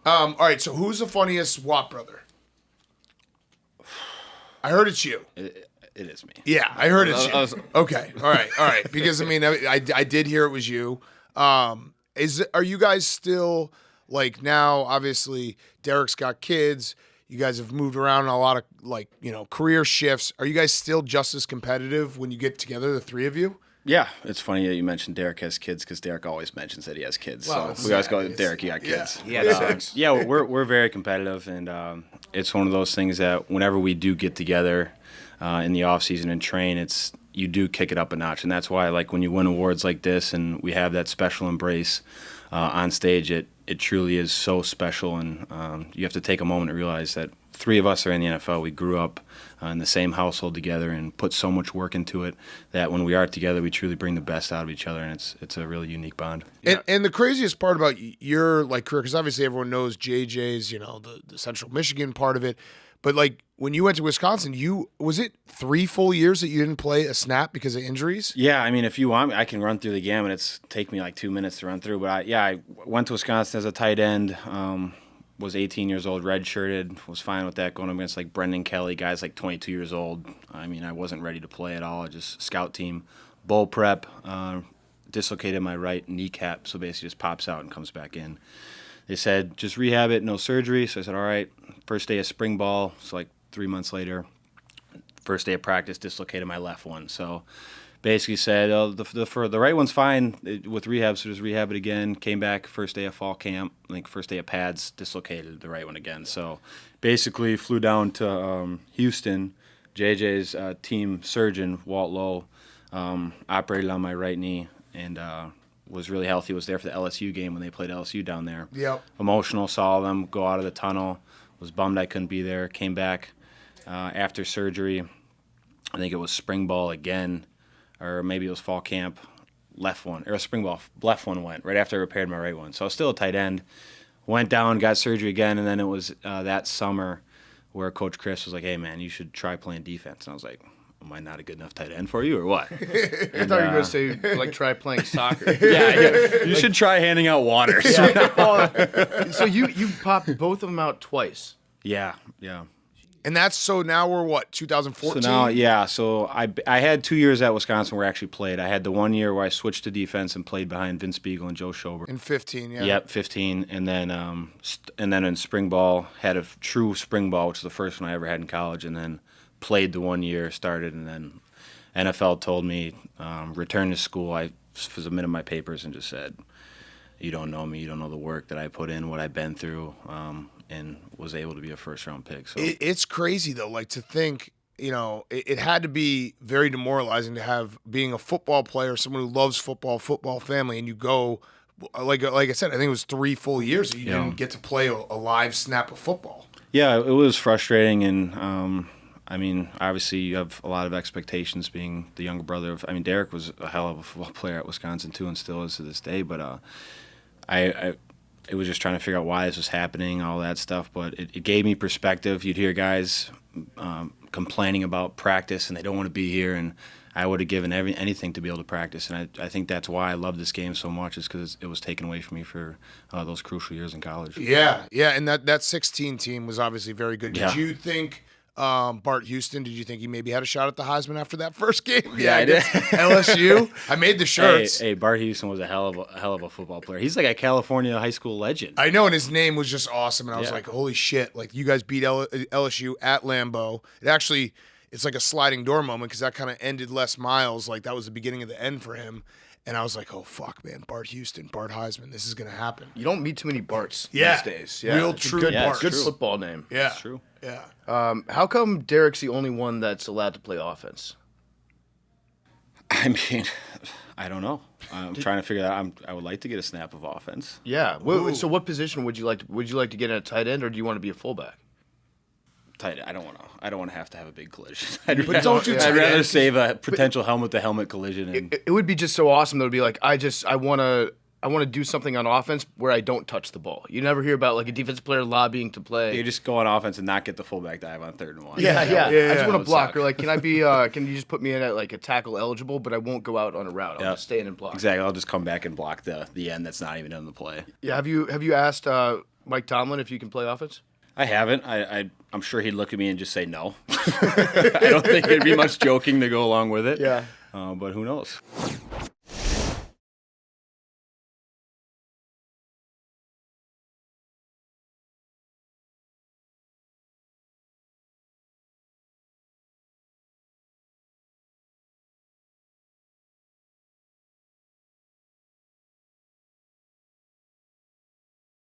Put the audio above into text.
All right, so who's the funniest Watt brother? I heard it's you. It is me. Yeah, I heard it's you. Okay, all right. Because, I mean, I did hear it was you. Are you guys still, like, now, obviously, Derek's got kids. You guys have moved around in a lot of, like, career shifts. Are you guys still just as competitive when you get together, the three of you? Yeah, it's funny that you mentioned Derek has kids because Derek always mentions that he has kids. Well, so we always go, Derek, you got kids. He had 6. Yeah, we're very competitive, and it's one of those things that whenever we do get together in the off season and train, you do kick it up a notch, and that's why, like, when you win awards like this and we have that special embrace on stage, it truly is so special, and you have to take a moment to realize that 3 of us are in the NFL. We grew up in the same household together and put so much work into it that when we are together, we truly bring the best out of each other, and it's a really unique bond. And the craziest part about your, like, career, because obviously everyone knows JJ's, the Central Michigan part of it, but, like, when you went to Wisconsin, was it 3 full years that you didn't play a snap because of injuries? Yeah, I mean, if you want, I can run through the gamut. It's take me like 2 minutes to run through, but I went to Wisconsin as a tight end. Was 18 years old, redshirted, was fine with that, going up against like Brendan Kelly, guys like 22 years old. I mean, I wasn't ready to play at all. Just scout team, bowl prep, dislocated my right kneecap, so basically just pops out and comes back in. They said, just rehab it, no surgery. So I said, all right. First day of spring ball, so like 3 months later, first day of practice, dislocated my left one. So basically said, the right one's fine with rehab, so just rehab it again. Came back first day of fall camp, first day of pads, dislocated the right one again. So basically flew down to Houston. JJ's team surgeon, Walt Lowe, operated on my right knee and was really healthy. Was there for the LSU game when they played LSU down there. Yep. Emotional, saw them go out of the tunnel. Was bummed I couldn't be there. Came back after surgery. I think it was spring ball again. Or maybe it was fall camp, left one, or a spring ball, left one went right after I repaired my right one. So I was still a tight end. Went down, got surgery again, and then it was that summer where Coach Chris was like, hey, man, you should try playing defense. And I was like, am I not a good enough tight end for you or what? I thought you were going to say, like, try playing soccer. Yeah, you should try handing out water. Yeah. So you popped both of them out twice. Yeah. And so now we're what, 2014? So now, yeah. So I had 2 years at Wisconsin where I actually played. I had the 1 year where I switched to defense and played behind Vince Beagle and Joe Schober. In 15, yeah. Yep, 15. And then in spring ball, had a true spring ball, which was the first one I ever had in college, and then played the 1 year, started, and then NFL told me, return to school. I submitted my papers and just said, you don't know me, you don't know the work that I put in, what I've been through, and was able to be a first-round pick. So it's crazy, though, like, to think, it had to be very demoralizing to have, being a football player, someone who loves football family, and you go, like I said, I think it was 3 full years that you didn't get to play a live snap of football. Yeah, it was frustrating, and I mean, obviously you have a lot of expectations being the younger brother of, Derek was a hell of a football player at Wisconsin too, and still is to this day, but it was just trying to figure out why this was happening, all that stuff. But it gave me perspective. You'd hear guys complaining about practice, and they don't want to be here. And I would have given anything to be able to practice. And I think that's why I love this game so much, is because it was taken away from me for those crucial years in college. Yeah. And that 16 team was obviously very good. Did you think Bart Houston, did you think he maybe had a shot at the Heisman after that first game? Yeah, I did. LSU. I made the shirts. Hey, Bart Houston was a hell of a football player. He's like a California high school legend. I know, and his name was just awesome, and I was like, holy shit, like, you guys beat LSU at Lambeau. It's like a sliding door moment, because that kind of ended Les Miles. Like, that was the beginning of the end for him. And I was like, oh, fuck, man, Bart Houston, Bart Heisman, this is going to happen. You don't meet too many Barts these days. Yeah. Real true Bart. Good football name. Yeah. It's true. Yeah. How come Derek's the only one that's allowed to play offense? I mean, I don't know. I'm trying to figure that out. I would like to get a snap of offense. Yeah. So what position would you like to get in a tight end, or do you want to be a fullback? Tight. I don't want to have a big collision. But don't do tight I'd rather ends. save a potential helmet-to-helmet collision. And It would be just so awesome though to be like, I want to do something on offense where I don't touch the ball. You never hear about like a defensive player lobbying to play. you just go on offense and not get the fullback dive on 3rd and 1. Yeah. I just want to Would block. suck. Or like, can I be? Can you just put me in at like a tackle eligible, but I won't go out on a route. I'll just stay in and block. Exactly. I'll just come back and block the end that's not even in the play. Yeah. Have you asked Mike Tomlin if you can play offense? I haven't. I'm sure he'd look at me and just say no. I don't think there'd be much joking to go along with it. Yeah. But who knows?